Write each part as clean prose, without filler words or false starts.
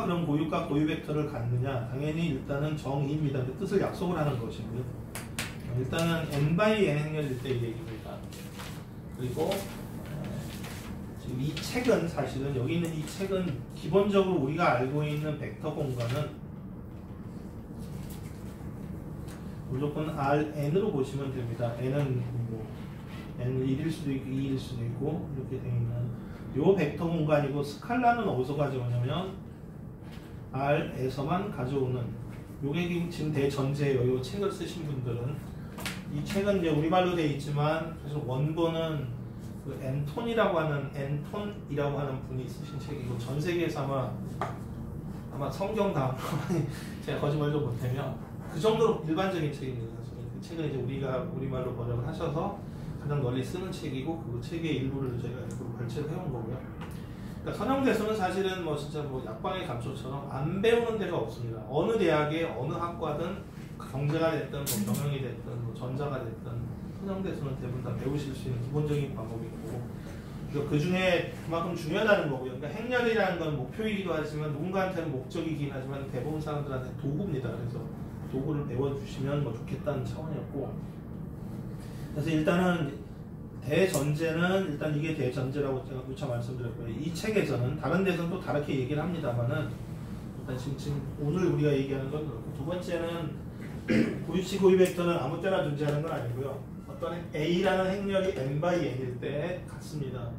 그럼 고유값 고유 벡터를 갖느냐? 당연히 일단은 정의입니다. 그 뜻을 약속을 하는 것이고요. 일단은 n×n 행렬일 때 얘기입니다. 그리고 지금 이 책은 사실은 여기 있는 이 책은 기본적으로 우리가 알고 있는 벡터 공간은 무조건 Rn으로 보시면 됩니다. n은 뭐 n은 1일 수도 있고 2일 수도 있고 이렇게 되어 있는 요 벡터 공간이고, 스칼라는 어디서 가져오냐면 R에서만 가져오는 요게 지금 대전제예요. 요 책을 쓰신 분들은 이 책은 이제 우리말로 되어 있지만 사실 원본은 그 앤톤이라고 하는 분이 쓰신 책이고, 전 세계에서 아마 성경 다음 제가 거짓말 좀 못하면 그 정도로 일반적인 책입니다. 그 책은 이제 우리말로 번역을 하셔서 가장 널리 쓰는 책이고, 그 책의 일부를 제가 일부러 발췌를 해온 거고요. 그러니까 선형대수는 사실은 뭐 진짜 뭐 약방의 감초처럼 안 배우는 데가 없습니다. 어느 대학의 어느 학과든 경제가 됐든 뭐 경영이 됐든 뭐 전자가 됐든 선형대수는 대부분 다 배우실 수 있는 기본적인 과목이고, 그 중에 그만큼 중요하다는 거고요. 그러니까 행렬이라는 건 목표이기도 하지만 누군가한테는 목적이긴 하지만 대부분 사람들한테 도구입니다. 그래서 도구를 배워주시면 뭐 좋겠다는 차원이었고, 그래서 일단은 대전제는 일단 이게 대전제라고 제가 누차 말씀드렸고요. 이 책에서는 다른 데서는 또 다르게 얘기를 합니다만은 일단 지금 오늘 우리가 얘기하는 건 그렇고, 두 번째는 고유치 고유 벡터는 아무 때나 존재하는 건 아니고요. 어떤 A라는 행렬이 n×n일 때 같습니다.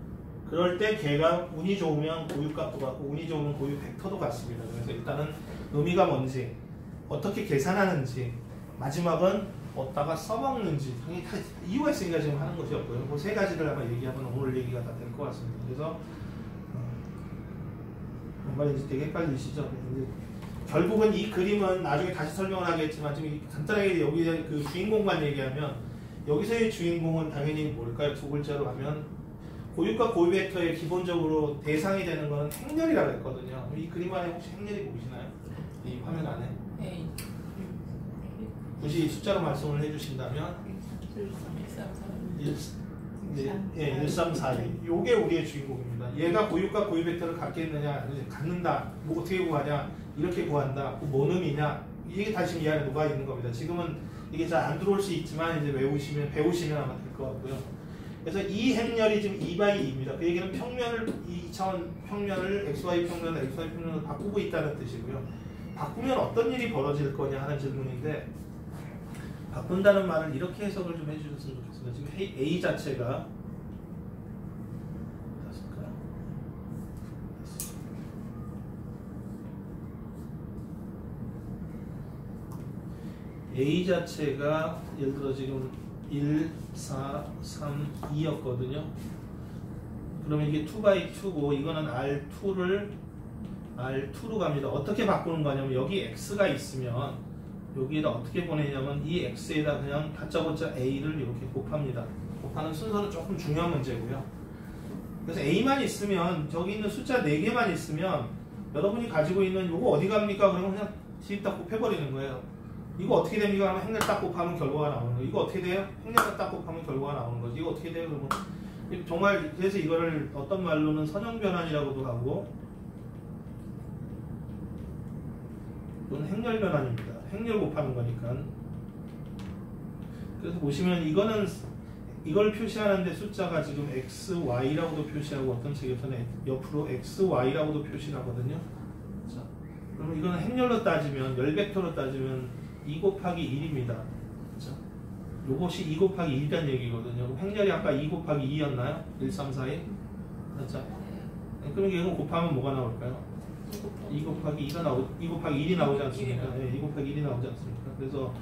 그럴 때 걔가 운이 좋으면 고유값도 같고 운이 좋으면 고유 벡터도 같습니다. 그래서 일단은 의미가 뭔지, 어떻게 계산하는지, 마지막은 어디다가 써먹는지, 당연히 다 이유가 있으니까 지금 하는 것이었고요. 그 세 가지를 아마 얘기하면 오늘 얘기가 다 될 것 같습니다. 그래서 정말 이제 되게 헷갈리시죠? 결국은 이 그림은 나중에 다시 설명을 하겠지만 지금 간단하게 여기 그 주인공만 얘기하면, 여기서의 주인공은 당연히 뭘까요? 두 글자로 하면 고유값 고유 벡터의 기본적으로 대상이 되는 것은 행렬이라고 했거든요. 이 그림 안에 혹시 행렬이 보이시나요? 이 화면 안에? 네. 굳이 숫자로 말씀을 해주신다면 1342. 요게 우리의 주인공입니다. 얘가 고유값 고유 벡터를 갖겠느냐, 갖는다, 뭐 어떻게 구하냐, 이렇게 구한다, 그 뭔 의미냐, 이게 다 지금 이 안에 녹아 있는 겁니다. 지금은 이게 잘 안 들어올 수 있지만 이제 배우시면 아마 될 것 같고요. 그래서 이 행렬이 지금 2×2입니다. 그 얘기는 평면을, 2차원 평면을 XY 평면으로 바꾸고 있다는 뜻이고요. 바꾸면 어떤 일이 벌어질 거냐 하는 질문인데, 바꾼다는 말을 이렇게 해석을 좀 해주셨으면 좋겠습니다. 지금 A 자체가 A 자체가 예를 들어 지금 1, 4, 3, 2였거든요. 그러면 이게 2×2고 이거는 R2로 갑니다. 어떻게 바꾸는 거냐면 여기 X가 있으면 여기에다 어떻게 보내냐면 이 X에다 그냥 다짜고짜 A를 이렇게 곱합니다. 곱하는 순서는 조금 중요한 문제고요. 그래서 A만 있으면, 저기 있는 숫자 4개만 있으면 여러분이 가지고 있는 요거 어디 갑니까? 그러면 그냥 뒤에다 곱해버리는 거예요. 이거 어떻게 됩니까? 하면 행렬 딱 곱하면 결과가 나오는 거예요. 이거 어떻게 돼요? 행렬 딱 곱하면 결과가 나오는 거죠. 이거 어떻게 돼요? 그러면 정말, 그래서 이거를 어떤 말로는 선형변환이라고도 하고 또는 행렬변환입니다. 행렬 곱하는 거니까. 그래서 보시면 이거는 이걸 표시하는데 숫자가 지금 XY라고도 표시하고 어떤 책에서는 옆으로 XY라고도 표시를 하거든요. 자, 그러면 이거는 행렬로 따지면, 열벡터로 따지면 2 곱하기 1입니다. 자, 요것이 2 곱하기 1이라는 얘기거든요. 행렬이 아까 2 곱하기 2였나요? 1, 3, 4, 1? 자, 그럼 이거 곱하면 뭐가 나올까요? 2 곱하기 1이 나오지 않습니까? 네, 2 곱하기 1이 나오지 않습니까? 그래서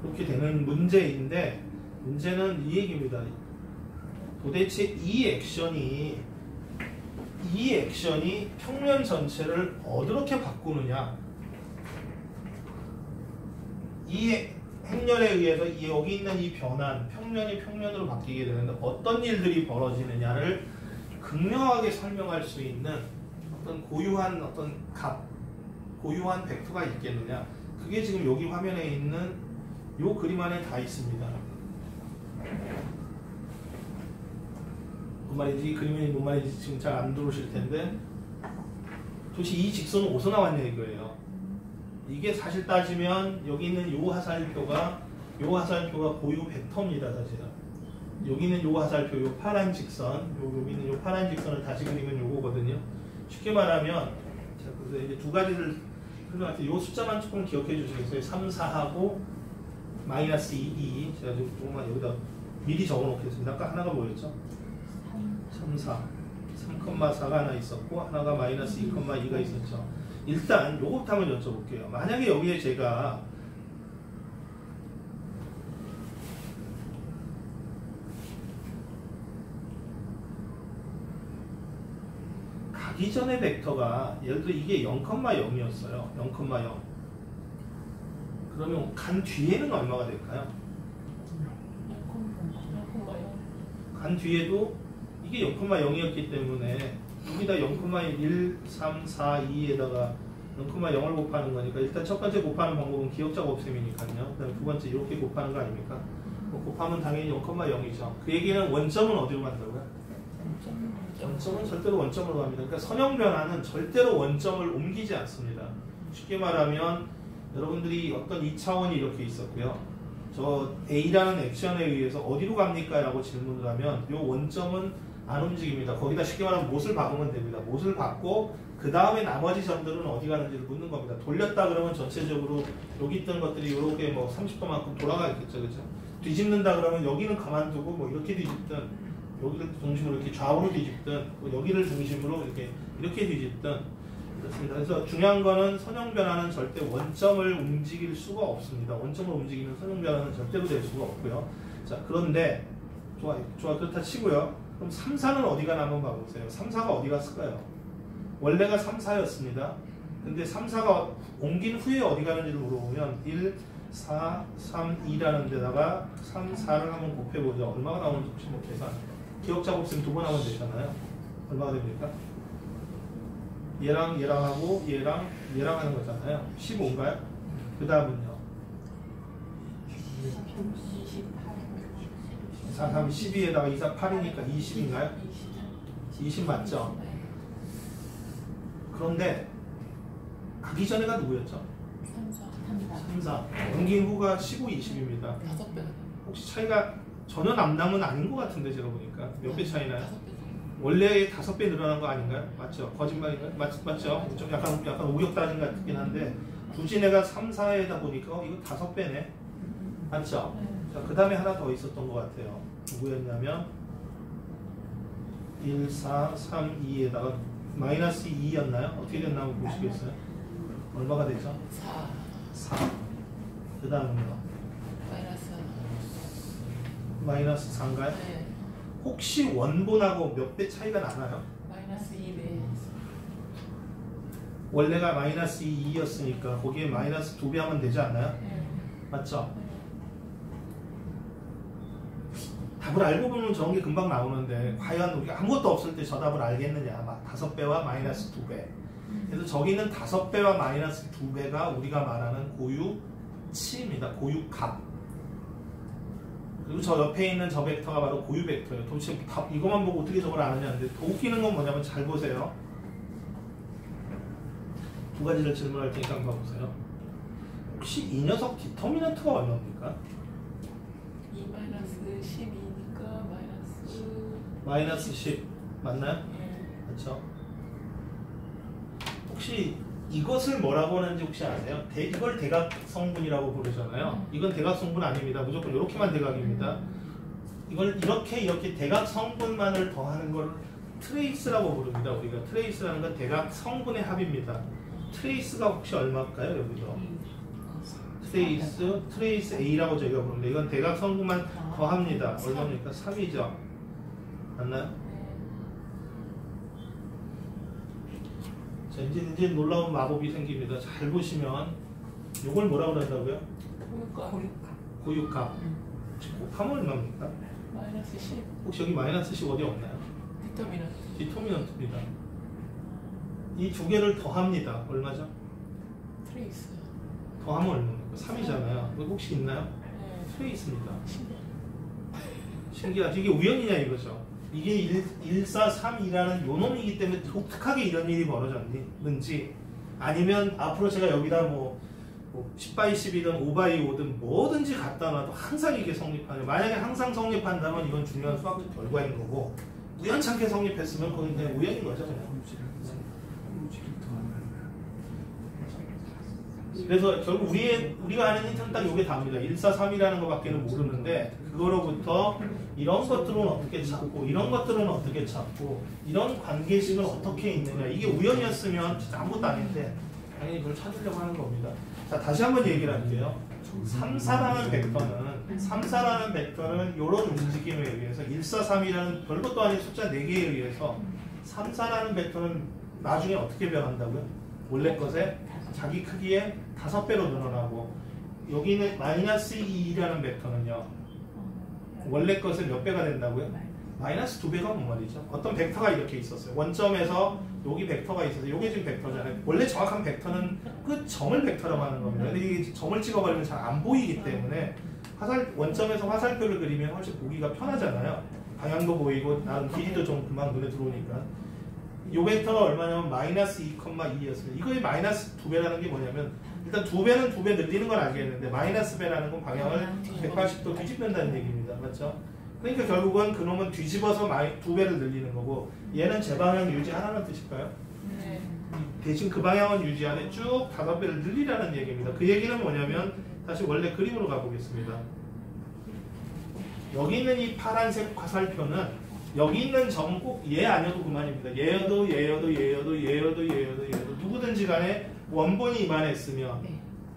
그렇게 되는 문제인데, 문제는 이 얘기입니다. 도대체 이 액션이 평면 전체를 어떻게 바꾸느냐, 이 행렬에 의해서 여기 있는 이 변환, 평면이 평면으로 바뀌게 되는데 어떤 일들이 벌어지느냐를 극명하게 설명할 수 있는 어떤 고유한 어떤 값, 고유한 벡터가 있겠느냐. 그게 지금 여기 화면에 있는 요 그림 안에 다 있습니다. 뭔 말인지, 이 그림이 뭔 말인지 지금 잘 안 들어오실 텐데, 도대체 이 직선은 어디서 나왔냐 이거예요. 이게 사실 따지면 여기 있는 요 화살표가 고유 벡터입니다. 사실은 여기는 요 화살표 요 파란 직선 여기 있는 요 파란 직선을 다시 그리면 요거거든요. 쉽게 말하면 자, 그래서 이제 두 가지를 설명할 요 숫자만 조금 기억해 주시겠어요? 3, 4하고 마이너스 2, 제가 조금만 여기다 미리 적어 놓겠습니다. 아까 하나가 뭐였죠? 3, 4 3,4가 하나 있었고 하나가 마이너스 2,2가 있었죠. 일단 요것부터 한번 여쭤볼게요. 만약에 여기에 제가 가기 전에 벡터가 예를 들어 이게 0,0이었어요. 0,0 그러면 간 뒤에는 얼마가 될까요? 간 뒤에도 이게 0,0이었기 때문에 여기다 0,1, 3, 4, 2에다가 0,0을 곱하는 거니까 일단 첫 번째 곱하는 방법은 기억자가 없음이니까요. 그다음에 두 번째 이렇게 곱하는 거 아닙니까? 곱하면 당연히 0,0이죠. 그 얘기는 원점은 어디로 간다고요? 원점은 절대로 원점으로 갑니다. 그러니까 선형 변화는 절대로 원점을 옮기지 않습니다. 쉽게 말하면 여러분들이 어떤 2차원이 이렇게 있었고요. 저 A라는 액션에 의해서 어디로 갑니까? 라고 질문을 하면 이 원점은 안 움직입니다. 거기다 쉽게 말하면 못을 박으면 됩니다. 못을 박고 그 다음에 나머지 점들은 어디 가는지를 묻는 겁니다. 돌렸다 그러면 전체적으로 여기 있던 것들이 이렇게 뭐 30도만큼 돌아가겠죠. 그죠? 뒤집는다 그러면 여기는 가만두고 뭐 이렇게 뒤집든 여기를 중심으로 이렇게 좌우로 뒤집든 뭐 여기를 중심으로 이렇게 뒤집든 그렇습니다. 그래서 중요한 거는 선형 변화는 절대 원점을 움직일 수가 없습니다. 원점을 움직이는 선형 변화는 절대로 될 수가 없고요. 자, 그런데 좋아 그렇다 치고요. 그럼 3, 4는 어디가 한번 봐보세요. 3, 4가 어디 갔을까요? 원래가 3, 4였습니다. 근데 3, 4가 옮긴 후에 어디 가는지를 물어보면 1, 4, 3, 2라는 데다가 3, 4를 한번 곱해보죠. 얼마가 나오는지 혹시 뭐 계산 기억자가 없으면 두 번 하면 되잖아요. 얼마가 됩니까? 얘랑 하고 얘랑 하는 거잖아요. 15인가요? 그 다음은요? 4, 3, 12에다가 2, 4, 8이니까 20인가요? 20 맞죠? 그런데 가기 전에가 누구였죠? 3, 4 옮긴 후가 15, 20입니다. 혹시 차이가 전혀 남남은 아닌 것 같은데 제가 보니까 몇 배 차이나요? 원래 5배 늘어난 거 아닌가요? 맞죠? 거짓말인가요? 맞죠? 좀 약간 우격 따진 것 같긴 한데 굳이 내가 3, 4에다 보니까 이거 5배네. 맞죠? 자, 그 다음에 하나 더 있었던 것 같아요. 누구였냐면 1, 4, 3, 2에다가 마이너스 2였나요? 어떻게 됐나 한번 보시겠어요? 얼마가 되죠? 4. 그 다음은요? 마이너스 4인가요? 네. 혹시 원본하고 몇 배 차이가 나나요? 마이너스 2배. 원래가 마이너스 2였으니까 거기에 마이너스 2배 하면 되지 않나요? 네. 맞죠? 네. 답을 알고 보면 저런 게 금방 나오는데 과연 우리가 아무것도 없을 때 저 답을 알겠느냐? 5배와 마이너스 2배. 그래서 저기는 5배와 마이너스 2배가 우리가 말하는 고유치입니다. 고유값. 그리고 저 옆에 있는 저 벡터가 바로 고유 벡터예요. 도대체 이것만 보고 어떻게 저걸 아느냐는데 더 웃기는 건 뭐냐면 잘 보세요. 두 가지를 질문할 테니까 한번 봐보세요. 혹시 이 녀석 디터미넌트가 얼마입니까? 2 마이너스 12니까 마이너스 10 맞나요? 네. 그렇죠? 혹시 이것을 뭐라고 하는지 혹시 아세요? 이걸 대각성분이라고 부르잖아요. 이건 대각성분 아닙니다. 무조건 이렇게만 대각입니다. 이걸 이렇게 대각성분만을 더하는 걸 트레이스라고 부릅니다. 우리가 트레이스라는 건 대각성분의 합입니다. 트레이스가 혹시 얼마일까요? 여기서 트레이스 A라고 저희가 부릅니다. 이건 대각성분만 더합니다. 얼마입니까? 3이죠. 맞나요? 자, 이제 놀라운 마법이 생깁니다. 잘 보시면 이걸 뭐라고 그런다고요? 고유값. 혹시 곱하면 얼마입니까? 마이너스 10. 혹시 여기 마이너스 10 어디 없나요? 디터미넌트입니다. 이 두 개를 더합니다. 얼마죠? 트레이스. 더하면 얼마입니까? 3이잖아요. 혹시 있나요? 네. 트레이스입니다. 신기하죠? 이게 우연이냐 이거죠. 이게 1432라는 요 놈이기 때문에 독특하게 이런 일이 벌어졌는지, 아니면 앞으로 제가 여기다 뭐 10x10이든 5x5든 뭐든지 갖다 놔도 항상 이게 성립하는, 만약에 항상 성립한다면 이건 중요한 수학적 결과인 거고, 우연찮게 성립했으면 그건 그냥 우연인 거죠. 그냥. 그래서 결국 우리가 아는 힌트는 딱 이게 답니다. 143이라는 것밖에는 모르는데, 그거로부터 이런 것들은 어떻게 찾고, 이런 것들은 어떻게 찾고, 이런 관계식은 어떻게 있느냐. 이게 우연이었으면 진짜 아무것도 아닌데 당연히 그걸 찾으려고 하는 겁니다. 자, 다시 한번 얘기를 할게요. 3, 4라는 벡터는 이런 움직임에 의해서 143이라는 별것도 아닌 숫자 4개에 의해서 3, 4라는 벡터는 나중에 어떻게 변한다고요? 원래 것에 자기 크기의 5배로 늘어나고, 여기는 마이너스 2라는 벡터는요 원래 것의 몇 배가 된다고요? 마이너스 2배가 뭔 말이죠? 어떤 벡터가 이렇게 있었어요. 원점에서 여기 벡터가 있어서, 이게 지금 벡터잖아요. 원래 정확한 벡터는 끝 점을 벡터라고 하는 겁니다. 근데 이게 점을 찍어버리면 잘 안 보이기 때문에 원점에서 화살표를 그리면 훨씬 보기가 편하잖아요. 방향도 보이고 나름 길이도 좀 금방 눈에 들어오니까. 이 벡터가 얼마냐면 마이너스 2,2였습니다. 이거의 마이너스 2배라는 게 뭐냐면, 일단 2배는 2배 늘리는 건 알겠는데 마이너스 배라는 건 방향을 180도 뒤집는다는 얘기입니다. 맞죠? 그러니까 결국은 그놈은 뒤집어서 2배를 늘리는 거고, 얘는 제 방향 유지하라는 뜻일까요? 네. 대신 그 방향은 유지하되 쭉 5배를 늘리라는 얘기입니다. 그 얘기는 뭐냐면, 다시 원래 그림으로 가보겠습니다. 여기 있는 이 파란색 화살표는 여기 있는 점은 꼭 얘 아니어도 그만입니다. 얘여도 누구든지 간에 원본이 이만했으면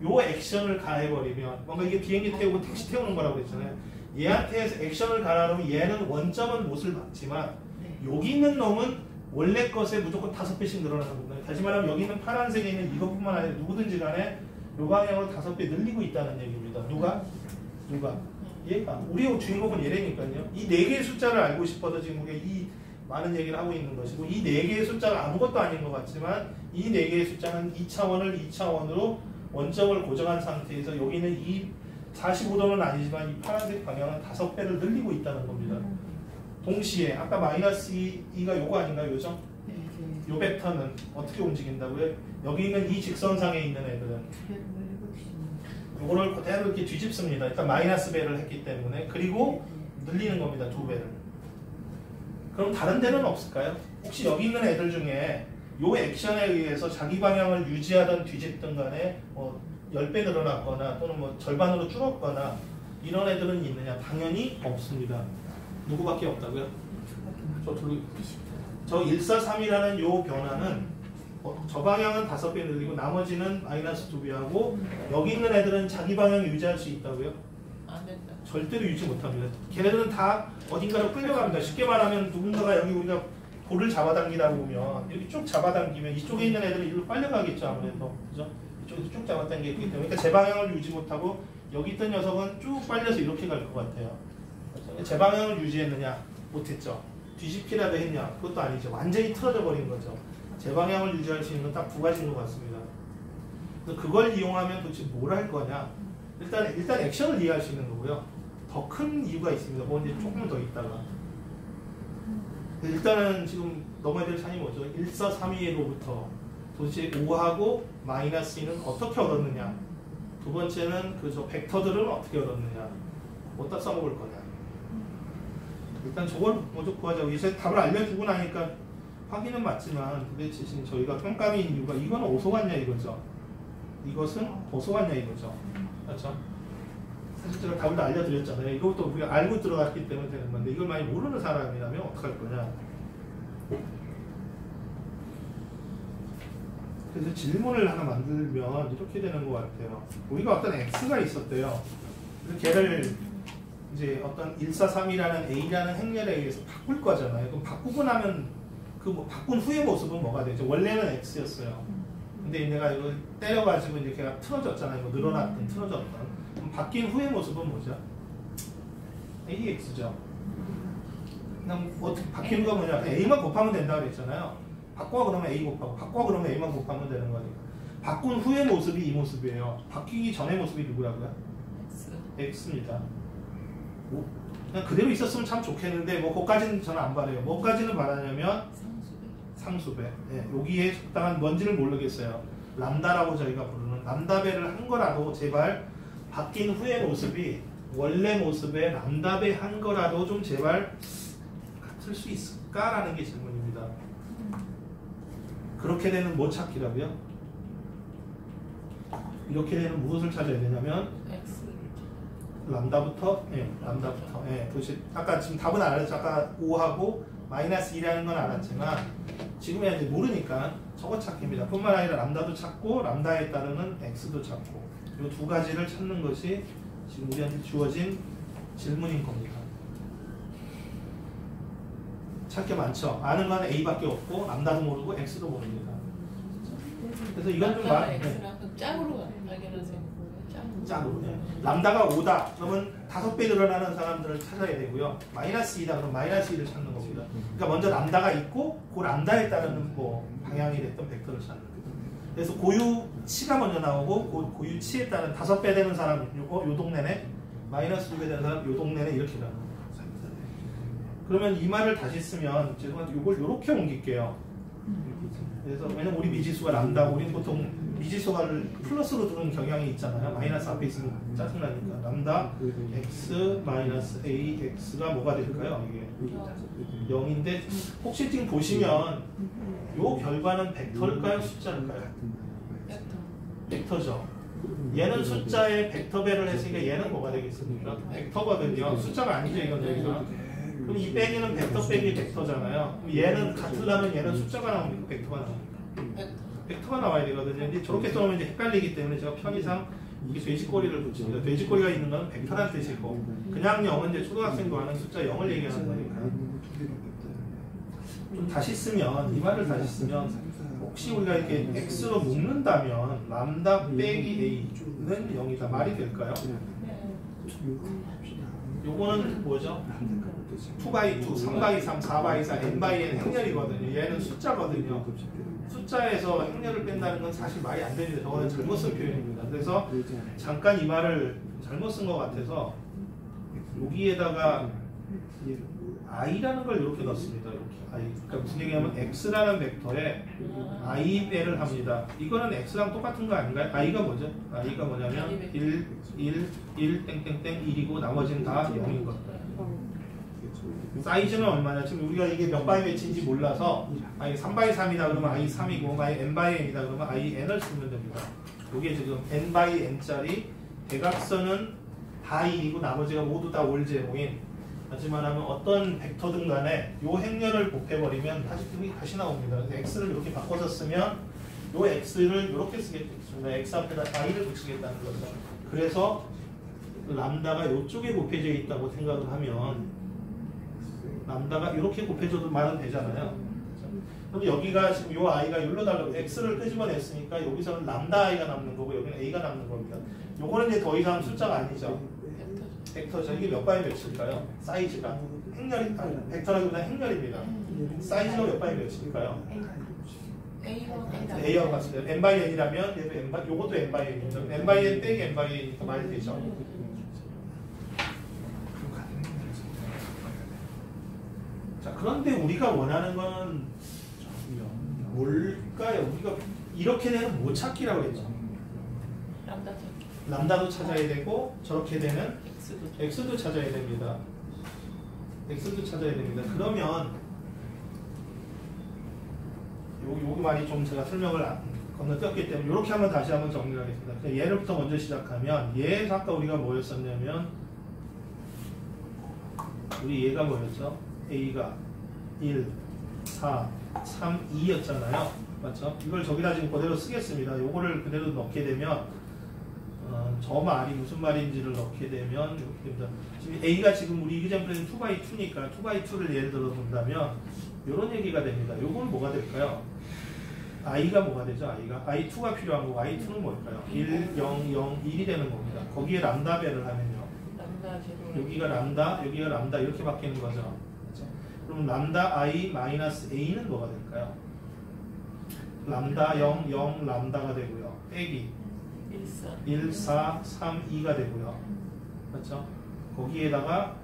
요 액션을 가해버리면, 뭔가 이게 비행기 태우고 택시 태우는 거라고 그랬잖아요. 얘한테 액션을 가하려면 얘는 원점은 못을 받지만 여기 있는 놈은 원래 것에 무조건 5배씩 늘어나는 겁니다. 다시 말하면 여기 있는 파란색에 있는 이것뿐만 아니라 누구든지 간에 요 방향으로 5배 늘리고 있다는 얘기입니다. 누가? 얘가. 우리 주인공은 얘라니까요. 이 4개의 숫자를 알고 싶어서 지금 우리가 이 많은 얘기를 하고 있는 것이고, 이 4개의 숫자가 아무것도 아닌 것 같지만 이 4개의 숫자는 2차원을 2차원으로 원점을 고정한 상태에서 여기는 이 45도는 아니지만 이 파란색 방향은 5배를 늘리고 있다는 겁니다. 동시에 아까 마이너스 2가 요거 아닌가요? 요죠? 요 벡터는 어떻게 움직인다고요? 여기 있는 이 직선상에 있는 애들은 요거를 그대로 이렇게 뒤집습니다. 일단 마이너스 배를 했기 때문에. 그리고 늘리는 겁니다. 2배를. 그럼 다른 데는 없을까요? 혹시 여기 있는 애들 중에 요 액션에 의해서 자기 방향을 유지하던 뒤집든 간에 10배 늘어났거나 또는 뭐 절반으로 줄었거나 이런 애들은 있느냐? 당연히 없습니다. 누구밖에 없다고요? 저 143이라는 요 변화는 저 방향은 5배 늘리고 나머지는 마이너스 2배하고, 여기 있는 애들은 자기 방향 유지할 수 있다고요? 안 된다. 절대로 유지 못합니다. 걔네들은 다 어딘가로 끌려갑니다. 쉽게 말하면 누군가가 여기 우리가 볼을 잡아당기다 보면 여기 쭉 잡아당기면 이쪽에 있는 애들은 이리로 빨려가겠죠. 아무래도. 그죠? 이쪽에서 쭉 잡아당기기 때문에. 그러니까 제 방향을 유지 못하고 여기 있던 녀석은 쭉 빨려서 이렇게 갈 것 같아요. 제 방향을 유지했느냐? 못했죠. 뒤집기라도 했냐? 그것도 아니죠. 완전히 틀어져 버린 거죠. 제 방향을 유지할 수 있는 건 딱 2가지인 것 같습니다. 그래서 그걸 이용하면 도대체 뭘 할 거냐? 일단 액션을 이해할 수 있는 거고요. 더 큰 이유가 있습니다. 뭐 이제 조금 더 있다가. 일단은 지금 넘어야 될 산이 뭐죠? 1432로부터 도대체 5하고 마이너스 2는 어떻게 얻었느냐? 두 번째는 그 저 벡터들은 어떻게 얻었느냐? 어디다 써먹을 거냐? 일단 저걸 먼저 구하자고. 이제 답을 알려주고 나니까 확인은 맞지만 도대체 지금 저희가 깜깜이인 이유가, 이건 어디서 왔냐 이거죠. 이것은 어디서 왔냐 이거죠. 그렇죠? 사실 제가 답을 다 알려드렸잖아요. 이것도 우리가 알고 들어갔기 때문에 되는 건데, 이걸 많이 모르는 사람이라면 어떡할 거냐. 그래서 질문을 하나 만들면 이렇게 되는 것 같아요. 우리가 어떤 X가 있었대요. 그래서 걔를 이제 어떤 143이라는 A라는 행렬에 의해서 바꿀 거잖아요. 그럼 바꾸고 나면 그 바꾼 후의 모습은 뭐가 되죠? 원래는 X였어요. 근데 내가 이걸 때려가지고 이제 걔가 틀어졌잖아요. 뭐 늘어났든 틀어졌든. 그럼 바뀐 후의 모습은 뭐죠? AX죠. 그냥 어떻게 바뀌는 거 뭐냐? A만 곱하면 된다고 그랬잖아요. 바꿔 그러면 A 곱하고, 바꿔 그러면 A만 곱하면 되는 거니까. 바꾼 후의 모습이 이 모습이에요. 바뀌기 전의 모습이 누구라고요? X. X입니다. 그냥 그대로 있었으면 참 좋겠는데 뭐 그것까지는 저는 안 바래요. 뭐까지는 바라냐면 상수배. 네, 여기에 적당한 뭔지를 모르겠어요. 람다라고 저희가 부르는 람다배를 한 거라도 제발 바뀐 후의 모습이 원래 모습에 람다배 한 거라도 좀 제발 같을 수 있을까라는 게 질문입니다. 그렇게 되는 뭐 찾기라고요? 이렇게 되는 무엇을 찾아야 되냐면 람다부터 람다부터 도대체 아까 지금 답은 알았죠. 아까 5하고 마이너스 2라는 건 알았지만 지금은 이제 모르니까 저거 찾기입니다. 뿐만 아니라 람다도 찾고 람다에 따르는 x도 찾고 이 두 가지를 찾는 것이 지금 우리한테 주어진 질문인 겁니다. 찾기 많죠. 아는 건 a밖에 없고 람다도 모르고 x도 모릅니다. 그래서 이건 좀 짝으로 발견하세요. 짝으로. 람다가 5다. 그러면 5배 늘어나는 사람들을 찾아야 되고요. 마이너스 2다. 그럼 마이너스 2를 찾는 겁니다. 그러니까 먼저 람다가 있고 그 람다에 따르는 뭐 방향이 됐던 벡터를 찾는 겁니다. 그래서 고유치가 먼저 나오고 그 고유치에 따른 5배 되는 사람 요 동네네 마이너스 2배 되는 사람 요 동네네 이렇게 나와요. 그러면 이 말을 다시 쓰면 죄송한데 이걸 이렇게 옮길게요. 그래서 왜냐면 우리 미지수가 람다고 우리는 보통 미지수가를 플러스로 두는 경향이 있잖아요. 마이너스 앞에 있으면 짜증나니까 람다 x 마이너스 a x가 뭐가 될까요? 이게 0인데 혹시 지금 보시면 요 결과는 벡터일까요? 숫자일까요? 벡터죠. 얘는 숫자에 벡터배를 했으니까 얘는 뭐가 되겠습니까? 벡터거든요. 숫자가 아니죠 이건 여기서. 그럼 이 빼기는 벡터 빼기 벡터잖아요. 그럼 얘는 같으려면 얘는 숫자가 나옵니까? 벡터가 나옵니까? 벡터가 나와야 되거든요. 근데 저렇게 써놓으면 이제 헷갈리기 때문에 제가 편의상 이게 돼지꼬리를 붙입니다. 돼지꼬리가 있는 건 벡터란 뜻이고 그냥 0은 이제 초등학생도 아는 숫자 0을 얘기하는 거니까. 좀 다시 쓰면 이 말을 다시 쓰면 혹시 우리가 이렇게 x로 묶는다면 람다 빼기 a는 0이다. 말이 될까요? 요거는 뭐죠? 2x2, 3x3, 4x4, n/n 행렬이거든요. 얘는 숫자거든요. 숫자에서 행렬을 뺀다는 건 사실 말이 안 됩니다. 저거는 잘못 쓴 표현입니다. 그래서 잠깐 이 말을 잘못 쓴 것 같아서 여기에다가 i라는 걸 이렇게 넣습니다. 이렇게 i. 그러니까 무슨 얘기냐면 x라는 벡터에 i 배를 합니다. 이거는 x랑 똑같은 거 아닌가요? i가 뭐죠? i가 뭐냐면 1 땡땡땡 1이고 나머지는 다 0인 거예요. 사이즈는 얼마냐? 지금 우리가 이게 몇 바이 매치인지 몰라서 i 3x3이다 그러면 i 3이고 i n/n이다 그러면 i n을 쓰면 됩니다. 이게 지금 n/n짜리 대각선은 다 1이고 나머지가 모두 다 올 제로인 하지만 하면 어떤 벡터든 간에 요 행렬을 곱해버리면 다시 나옵니다. 그래서 x를 이렇게 바꿔서 쓰면 요 x를 이렇게 쓰겠습니다. x 앞에다 i를 붙이겠다는 거죠. 그래서 람다가 이쪽에 곱해져 있다고 생각을 하면 람다가 이렇게 곱해져도 말은 되잖아요. 그럼 여기가 지금 요 i가 여기로 달라고 x를 끄집어냈으니까 여기서는 람다 i가 남는 거고 여기는 a가 남는 겁니다. 요거는 이제 더 이상 숫자가 아니죠. 벡터죠. 이게 몇 바이 몇일까요? 사이즈가 행렬이 벡터라기보다 행렬입니다. 사이즈가 몇 바이 몇일까요? A와 같습니다. n/n이라면 얘도 n 요것도 n/n이죠. n/n 빼기 n/n이니까 말이 되죠. 자, 그런데 우리가 원하는 건 뭘까요? 우리가 이렇게 되는 못 찾기라고 했죠. 람다도 찾아야 되고 저렇게 되는 x도 찾아야 됩니다. x도 찾아야 됩니다. 그러면 요 말이 좀 제가 설명을 건너뛰었기 때문에 이렇게 한번 다시 한번 정리를 하겠습니다. 얘를부터 먼저 시작하면 얘에서 아까 우리가 뭐였었냐면 우리 얘가 뭐였죠? a가 1, 4, 3, 2였잖아요. 맞죠? 이걸 저기다 지금 그대로 쓰겠습니다. 요거를 그대로 넣게 되면 저 말이 무슨 말인지를 넣게 되면 이렇게 됩니다. 지금 a가 지금 우리 이그젠플은 2x2니까 2x2를 예를 들어 본다면 이런 얘기가 됩니다. 요건 뭐가 될까요? i가 뭐가 되죠? i2가 필요한 거고 i2는 뭘까요? 1, 0, 0, 1이 되는 겁니다. 거기에 람다배를 하면요. 여기가 람다, 여기가 람다 이렇게 바뀌는 거죠. 그렇죠? 그럼 람다 i 마이너스 a는 뭐가 될까요? 람다 0, 0, 람다가 되고요. 빼기 1, 4, 3, 2가 되고요. 그렇죠? 거기에다가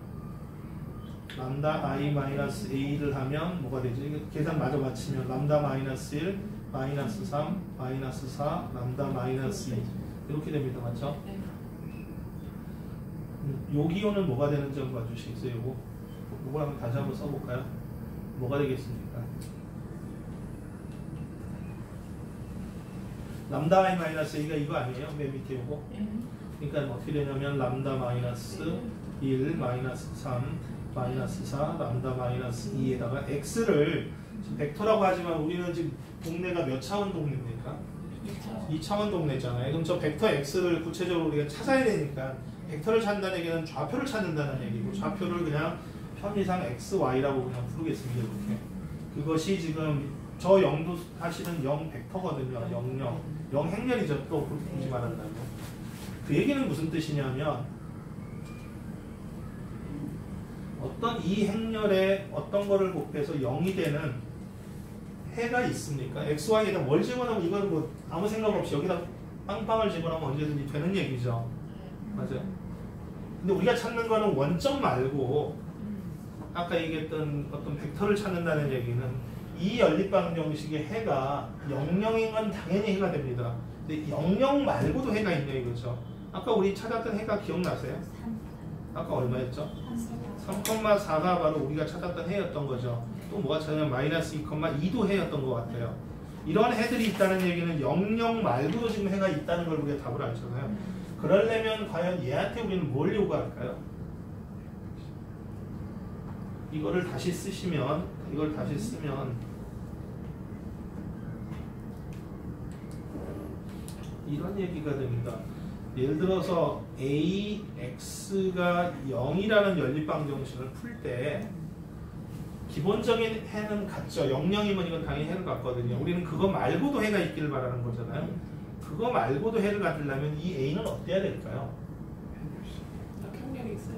람다 i 마이너스 a를 하면 뭐가 되지? 이거 계산 마저 맞추면 람다 마이너스 1, 마이너스 3, 마이너스 4, 람다 마이너스 2 이렇게 됩니다. 맞죠? 네. 요 기호는 뭐가 되는지 한번 봐주시겠어요? 요거 한번 다시 한번 써볼까요? 뭐가 되겠습니까? 람다 i 마이너스 a가 이거 아니에요? 맨 밑에 요거? 그러니까 어떻게 되냐면 람다 마이너스 1, 마이너스 3, 마이너스 4, 람다 마이너스 2에다가 x를 지금 벡터라고 하지만 우리는 지금 동네가 몇 차원 동네입니까? 2차원 동네잖아요. 그럼 저 벡터 x를 구체적으로 우리가 찾아야 되니까 벡터를 찾는다는 얘기는 좌표를 찾는다는 얘기고 좌표를 그냥 편의상 x, y라고 그냥 부르겠습니다. 이렇게. 그것이 지금 저 0도 사실은 0 벡터거든요. 0, 0. 0 행렬이죠. 또 굳이 말한다면. 그 얘기는 무슨 뜻이냐면 어떤 이 행렬에 어떤 거를 곱해서 0이 되는 해가 있습니까? x, y에다 뭘 집어넣으면 이건 뭐 아무 생각 없이 여기다 빵빵을 집어넣으면 언제든지 되는 얘기죠. 맞아요. 근데 우리가 찾는 거는 원점 말고 아까 얘기했던 어떤 벡터를 찾는다는 얘기는 이 연립방정식의 해가 00인 건 당연히 해가 됩니다. 근데 00 말고도 해가 있냐 이거죠. 아까 우리 찾았던 해가 기억나세요? 아까 얼마였죠? 3,4가 바로 우리가 찾았던 해였던 거죠. 또 뭐가 찾냐면 마이너스 2,2도 해였던 것 같아요. 이런 해들이 있다는 얘기는 00 말고도 지금 해가 있다는 걸 우리가 답을 알잖아요. 그러려면 과연 얘한테 우리는 뭘 요구할까요? 이거를 다시 쓰시면, 이걸 다시 쓰면 이런 얘기가 됩니다. 예를 들어서 AX가 0이라는 연립방정식을 풀 때 기본적인 해는 같죠. 00이면 이건 당연히 해를 갖거든요. 우리는 그거 말고도 해가 있기를 바라는 거잖아요. 그거 말고도 해를 갖으려면 이 A는 어때야 될까요? 역행렬이 있어요.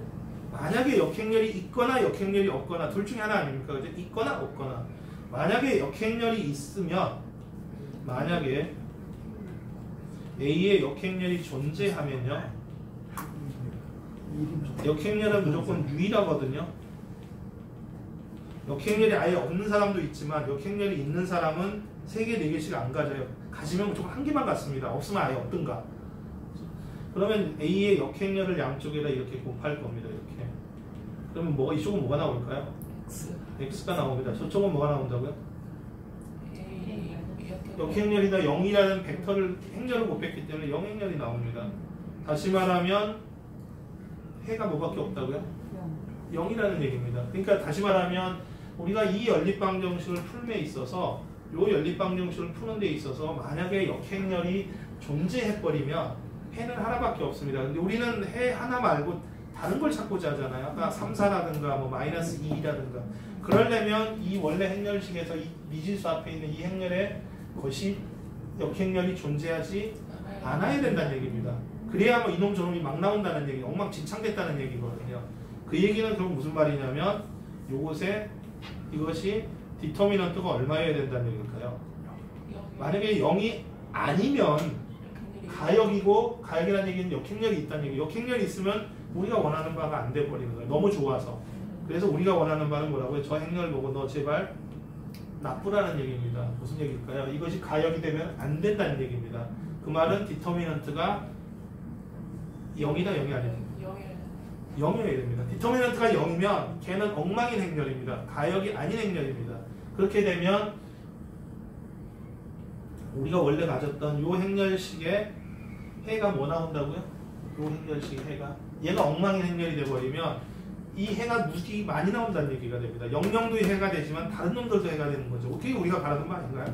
만약에 역행렬이 있거나 역행렬이 없거나 둘 중에 하나 아닙니까? 그죠? 있거나 없거나. 만약에 역행렬이 있으면 만약에 A의 역행렬이 존재하면요. 역행렬은 무조건 유일하거든요. 역행렬이 아예 없는 사람도 있지만 역행렬이 있는 사람은 3개, 4개씩 안 가져요. 가지면 무조건 한 개만 갖습니다. 없으면 아예 없든가. 그러면 A의 역행렬을 양쪽에다 이렇게 곱할 겁니다. 이렇게. 그러면 뭐가 이쪽은 뭐가 나올까요? X가 나옵니다. 저쪽은 뭐가 나온다고요? 역행렬이다 0이라는 벡터를 행렬을 곱했기 때문에 0행렬이 나옵니다. 다시 말하면 해가 뭐밖에 없다고요? 0이라는 얘기입니다. 그러니까 다시 말하면 우리가 이 연립방정식을 풀에 있어서 이 연립방정식을 푸는 데 있어서 만약에 역행렬이 존재해버리면 해는 하나밖에 없습니다. 근데 우리는 해 하나 말고 다른 걸 찾고자 하잖아요. 아까 3, 4라든가 뭐 마이너스 2라든가 그러려면 이 원래 행렬식에서 이 미지수 앞에 있는 이 행렬에 것이 역행렬이 존재하지 않아야 된다는 얘기입니다. 그래야 뭐 이놈 저놈이 막 나온다는 얘기, 엉망진창됐다는 얘기거든요. 그 얘기는 그럼 무슨 말이냐면 요것에 이것이 디터미넌트가 얼마여야 된다는 얘기일까요? 만약에 0이 아니면 가역이고 가역이라는 얘기는 역행렬이 있다는 얘기. 역행렬이 있으면 우리가 원하는 바가 안 돼버리는 거예요. 너무 좋아서. 그래서 우리가 원하는 바는 뭐라고요? 저 행렬 보고 너 제발 나쁘라는 얘기입니다. 무슨 얘기일까요? 이것이 가역이 되면 안 된다는 얘기입니다. 그 말은 디터미넌트가 0이다 0이 아닙니다. 0이어야 됩니다. 디터미넌트가 0이면 걔는 엉망인 행렬입니다. 가역이 아닌 행렬입니다. 그렇게 되면 우리가 원래 가졌던 요 행렬식의 해가 뭐 나온다고요? 요 행렬식의 해가 얘가 엉망인 행렬이 돼버리면 이 해가 무지 많이 나온다는 얘기가 됩니다. 00도 해가 되지만 다른 놈들도 해가 되는 거죠. 어떻게 우리가 바라는 거 아닌가요?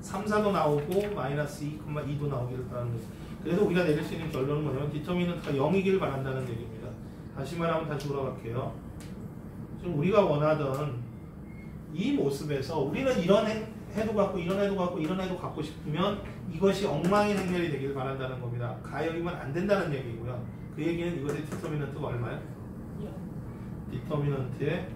3, 4도 나오고 마이너스 2,2도 나오기를 바라는 거죠. 그래서 우리가 내릴 수 있는 결론은 뭐냐면 디터미넌트가 0이길 바란다는 얘기입니다. 다시 말하면 다시 돌아갈게요. 지금 우리가 원하던 이 모습에서 우리는 이런 해도 갖고 이런 해도 갖고 이런 해도 갖고 싶으면 이것이 엉망인 행렬이 되길 바란다는 겁니다. 가역이면 안 된다는 얘기고요. 그 얘기는 이것의 디터미넌트가 얼마예요? 디터미넌트의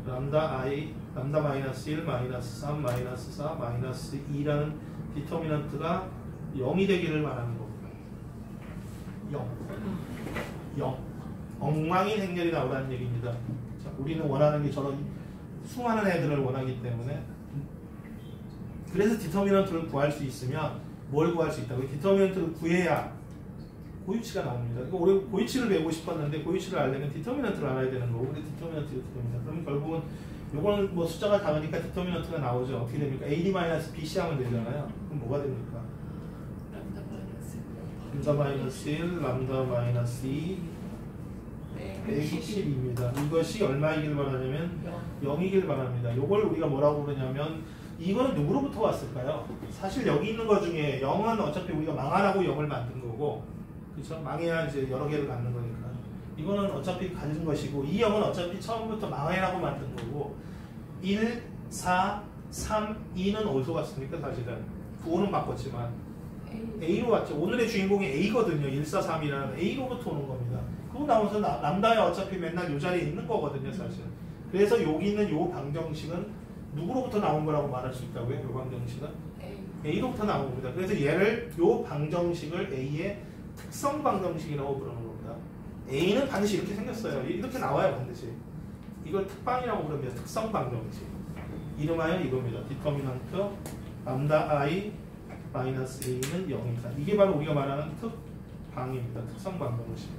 람다 i, 람다 마이너스 1, 마이너스 3, 마이너스 4, 마이너스 2라는 디터미넌트가 0이 되기를 바라는 겁니다. 0. 엉망인 행렬이 나오라는 얘기입니다. 자, 우리는 원하는 게 저런 수많은 애들을 원하기 때문에 그래서 디터미넌트를 구할 수 있으면 뭘 구할 수 있다고? 디터미넌트를 구해야 고유치가 나옵니다. 그러니까 우리 고유치를 배우고 싶었는데 고유치를 알려면 디터미넌트를 알아야 되는 거고 근데 디터미넌트가 됩니다. 그럼 결국은 요거는 뭐 숫자가 작으니까 디터미넌트가 나오죠. 어떻게 됩니까? AD-BC 하면 되잖아요. 그럼 뭐가 됩니까? 람다-1, 람다-2 120입니다. 이것이 얼마이길 바라냐면 0이길 바랍니다. 요걸 우리가 뭐라고 그러냐면 이거는 누구로부터 왔을까요? 사실 여기 있는 것 중에 0은 어차피 우리가 망하라고 0을 만든 거고 그렇죠? 망해야 이제 여러 개를 갖는 거니까 이거는 어차피 가진 것이고 이 0은 어차피 처음부터 망해라고 만든 거고 1, 4, 3, 2는 어디서 왔습니까? 사실은 9는 바꿨지만 A로 왔죠. 오늘의 주인공이 A거든요. 1, 4, 3이라는 A로부터 오는 겁니다. 그거 나오면서 람다에 어차피 맨날 이 자리에 있는 거거든요. 사실. 그래서 여기 있는 이 방정식은 누구로부터 나온 거라고 말할 수 있다고요? 이 방정식은? A로부터 나온 겁니다. 그래서 얘를 이 방정식을 A의 특성 방정식이라고 부르는 겁니다. A는 반드시 이렇게 생겼어요. 이렇게 나와요. 반드시. 이걸 특방이라고 부릅니다. 특성 방정식. 이름하여 이겁니다. 디터미넌트 람다 I 마이너스 A는 0입니다. 이게 바로 우리가 말하는 특방입니다. 특성 방정식.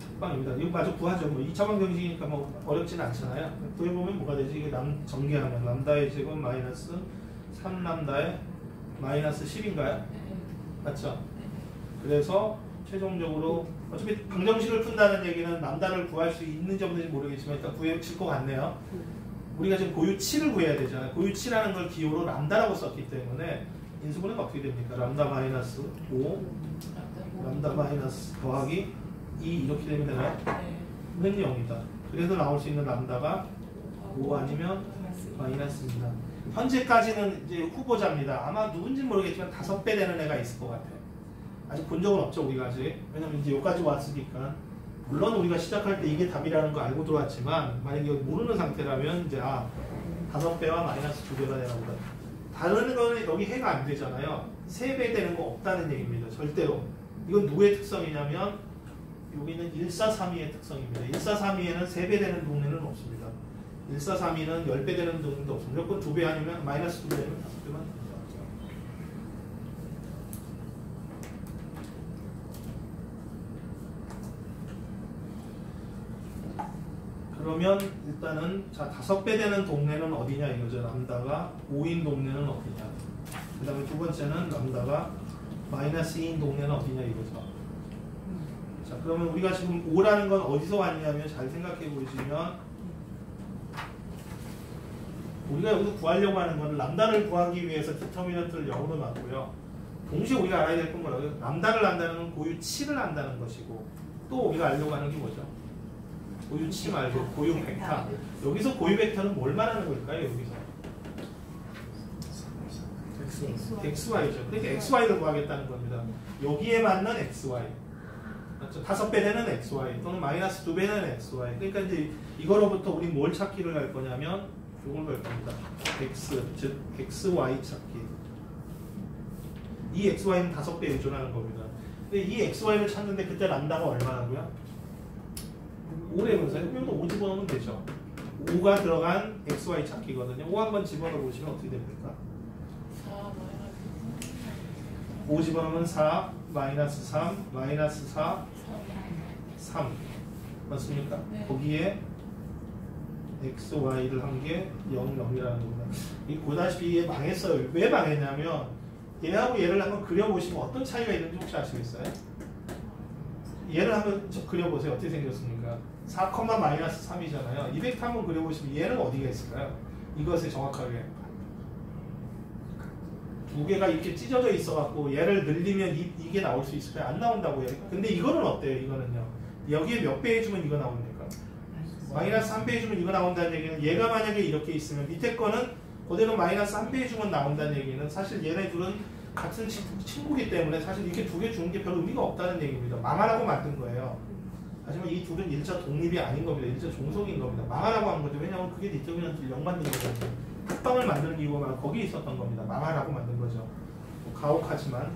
특방입니다. 이거 마저 구하죠. 뭐 2차 방정식이니까 뭐 어렵지는 않잖아요. 구해보면 뭐가 되지? 이게 전개하면 람다의 제곱 마이너스 3람다의 마이너스 10인가요? 맞죠? 그래서 최종적으로 어차피 방정식을 푼다는 얘기는 람다를 구할 수 있는지 없는지 모르겠지만 일단 구해질 것 같네요. 우리가 지금 고유 7을 구해야 되잖아요. 고유 7이라는 걸 기호로 람다라고 썼기 때문에 인수분해가 어떻게 됩니까? 람다 마이너스 5 람다 마이너스 더하기 2 이렇게 되면 되나요? 는 0이다. 그래서 나올 수 있는 람다가 5 아니면 마이너스입니다. 현재까지는 이제 후보자입니다. 아마 누군지 모르겠지만 5배 되는 애가 있을 것 같아요. 아직 본 적은 없죠, 우리가 아직. 왜냐면 이제 여기까지 왔으니까. 물론 우리가 시작할 때 이게 답이라는 거 알고 들어왔지만, 만약에 모르는 상태라면 이제, 5배와 마이너스 2배가 되나 보다. 다른 거는 여기 해가 안 되잖아요. 3배 되는 거 없다는 얘기입니다. 절대로. 이건 누구의 특성이냐면, 여기는 1432의 특성입니다. 1432에는 3배 되는 동네는 없습니다. 1432는 10배 되는 동네도 없습니다. 무조건 2배 아니면 마이너스 2배 아니면 5배만 됩니다. 그러면 일단은 자 5배 되는 동네는 어디냐 이거죠. 람다가 5인 동네는 어디냐. 그 다음에 두 번째는 람다가 마이너스 2인 동네는 어디냐 이거죠. 자, 그러면 우리가 지금 5라는 건 어디서 왔냐면 잘 생각해 보시면 우리가 여기서 구하려고 하는 건 람다를 구하기 위해서 디터미넌트를 0으로 놨고요. 동시에 우리가 알아야 될 건 뭐라고요? 람다를 안다는 건 고유 7을 안다는 것이고 또 우리가 알려고 하는 게 뭐죠? 고유 7 말고 고유 벡터. 여기서 고유 벡터는 뭘 말하는 걸까요? 여기서 XY죠. 그러니까 XY를 구하겠다는 겁니다. 여기에 맞는 XY. 5배 되는 XY 또는 마이너스 2배는 XY. 그러니까 이제 이거로부터 우리 뭘 찾기를 할 거냐면 이걸 볼 겁니다. X, 즉 XY 찾기. 이 XY는 5배에 의존하는 겁니다. 근데 이 XY를 찾는데 그때 람다가 얼마라고요? 5래면서요? 여기도 5 집어넣으면 되죠. 5가 들어간 XY 찾기거든요. 5 한번 집어넣어 보시면 어떻게 됩니까? 5 집어넣으면 4, 마이너스 3, 마이너스 4, 3 맞습니까? 네. 거기에 x, y를 한 게 0, 0이라는 겁니다. 이 보다시피 얘 망했어요. 왜 망했냐면 얘하고 얘를 한번 그려보시면 어떤 차이가 있는지 혹시 아시겠어요? 얘를 한번 그려보세요. 어떻게 생겼습니까? 4, 마이너스 3이잖아요. 이 벡터 한번 그려보시면 얘는 어디가 있을까요? 이것에 정확하게 두 개가 이렇게 찢어져 있어갖고 얘를 늘리면 이게 나올 수 있을까요? 안 나온다고요. 근데 이거는 어때요? 이거는요. 여기에 몇 배 해주면 이거 나옵니까? 마이너스 3배 해주면 이거 나온다는 얘기는 얘가 만약에 이렇게 있으면 밑에 거는 그대로 마이너스 3배 해주면 나온다는 얘기는 사실 얘네 둘은 같은 친구기 때문에 사실 이렇게 두 개 주는 게 별 의미가 없다는 얘기입니다. 망하라고 만든 거예요. 하지만 이 둘은 일자 독립이 아닌 겁니다. 일자 종속인 겁니다. 망하라고 한 거죠. 왜냐하면 그게 디터미넌트를 0 만든 거거든요. 특방을 만드는 이유가 거기에 있었던 겁니다. 망하라고 만든 거죠. 뭐 가혹하지만.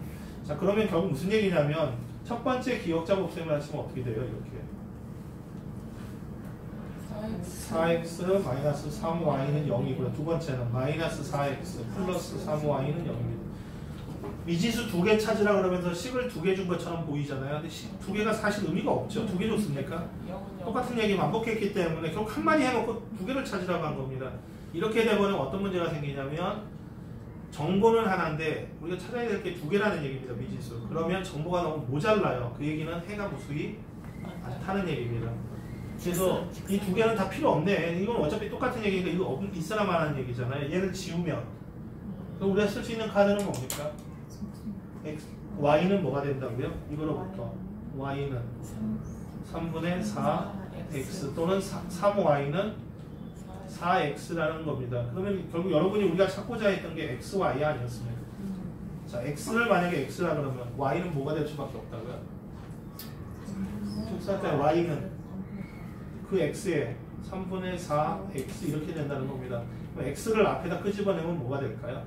자, 그러면 결국 무슨 얘기냐면 첫 번째 기억자 곱셈을 하시면 어떻게 돼요? 이렇게 4x 마이너스 3y는 0이고요. 두 번째는 마이너스 4x 플러스 3y는 0입니다. 미지수 두 개 찾으라 그러면서 식을 두 개 준 것처럼 보이잖아요. 근데 식 두 개가 사실 의미가 없죠. 두 개 줬습니까? 똑같은 얘기 반복했기 때문에 결국 한 마디 해놓고 두 개를 찾으라고 한 겁니다. 이렇게 되면 어떤 문제가 생기냐면 정보는 하나인데 우리가 찾아야 될 게 두 개라는 얘기입니다. 미지수. 그러면 정보가 너무 모자라요. 그 얘기는 해가 무수히 않다는 얘기입니다. 그래서 이 두 개는 다 필요 없네. 이건 어차피 똑같은 얘기니까 이거 있어야만 하는 얘기잖아요. 얘를 지우면 그럼 우리가 쓸 수 있는 카드는 뭡니까? y는 뭐가 된다고요? 이거로부터 y는 3분의 4x 또는 3y는 4x라는 겁니다. 그러면 결국 여러분이 우리가 찾고자 했던 게 x, y 아니었습니까? 자, x를 만약에 x라 그러면 y는 뭐가 될 수밖에 없다고요? 즉 때 y는 그 x에 3분의 4x 이렇게 된다는 겁니다. 그럼 x를 앞에다 끄집어내면 뭐가 될까요?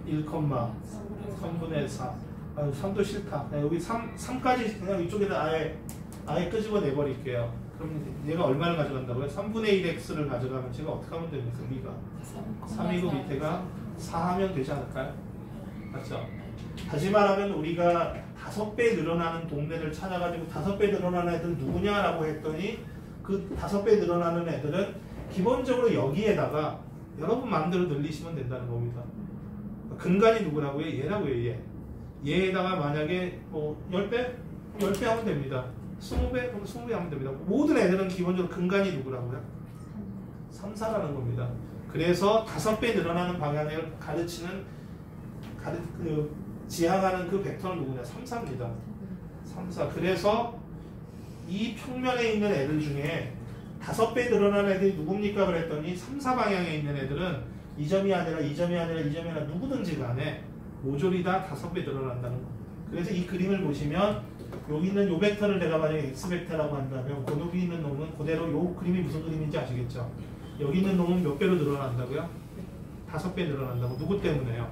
1,3분의 4. 아, 3도 싫다. 그냥 여기 3까지 그냥 이쪽에다 아예 끄집어 내버릴게요. 그럼 얘가 얼마를 가져간다고요? 3분의 1x를 가져가면 제가 어떻게 하면 됩니까? 위가 3이고 밑에가 4 하면 되지 않을까요? 맞죠? 다시 말하면 우리가 5배 늘어나는 동네를 찾아가지고 5배 늘어나는 애들은 누구냐라고 했더니 그 5배 늘어나는 애들은 기본적으로 여기에다가 여러분 마음대로 늘리시면 된다는 겁니다. 근간이 누구라고요? 얘라고요. 얘에다가 만약에 뭐 10배? 10배 하면 됩니다. 20배? 그럼 20배 하면 됩니다. 모든 애들은 기본적으로 근간이 누구라고요? 3, 4라는 겁니다. 그래서 5배 늘어나는 방향을 가르치는 지향하는 그 벡터는 누구냐? 3, 4입니다. 3, 4. 그래서 이 평면에 있는 애들 중에 5배 늘어나는 애들이 누굽니까? 그랬더니 3, 4 방향에 있는 애들은 2점이 아니라 2점이 아니라 2점이 아니라 누구든지 간에 모조리 다 5배 늘어난다는 겁니다. 그래서 이 그림을 보시면 여기 있는 요 벡터를 내가 만약에 x벡터라고 한다면 여기 있는 놈은 그대로 요 그림이 무슨 그림인지 아시겠죠? 여기 있는 놈은 몇 배로 늘어난다고요? 5배 늘어난다고. 누구 때문에요?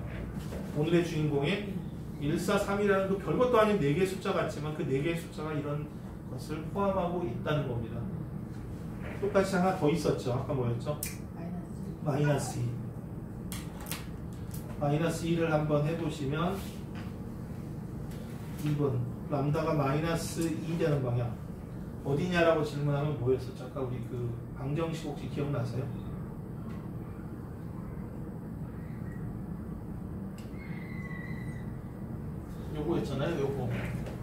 오늘의 주인공인 1, 4, 3이라는 그 별것도 아닌 4개의 숫자 같지만 그 4개의 숫자가 이런 것을 포함하고 있다는 겁니다. 똑같이 하나 더 있었죠. 아까 뭐였죠? 마이너스 2. 마이너스 2를 한번 해보시면 2번 람다가 마이너스 2 되는 방향 어디냐라고 질문하면 뭐였었죠? 아까 우리 그 방정식 혹시 기억나세요? 요거였잖아요. 요거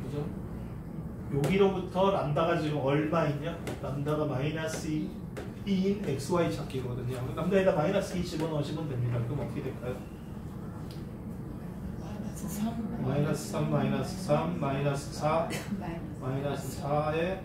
그죠? 여기로부터 람다가 지금 얼마 있냐? 람다가 마이너스 2인 xy 찾기거든요. 람다에다 마이너스 2 집어넣으시면 됩니다. 그럼 어떻게 될까요? 마이너스 3, 마이너스 3, 마이너스 4, 마이너스 4에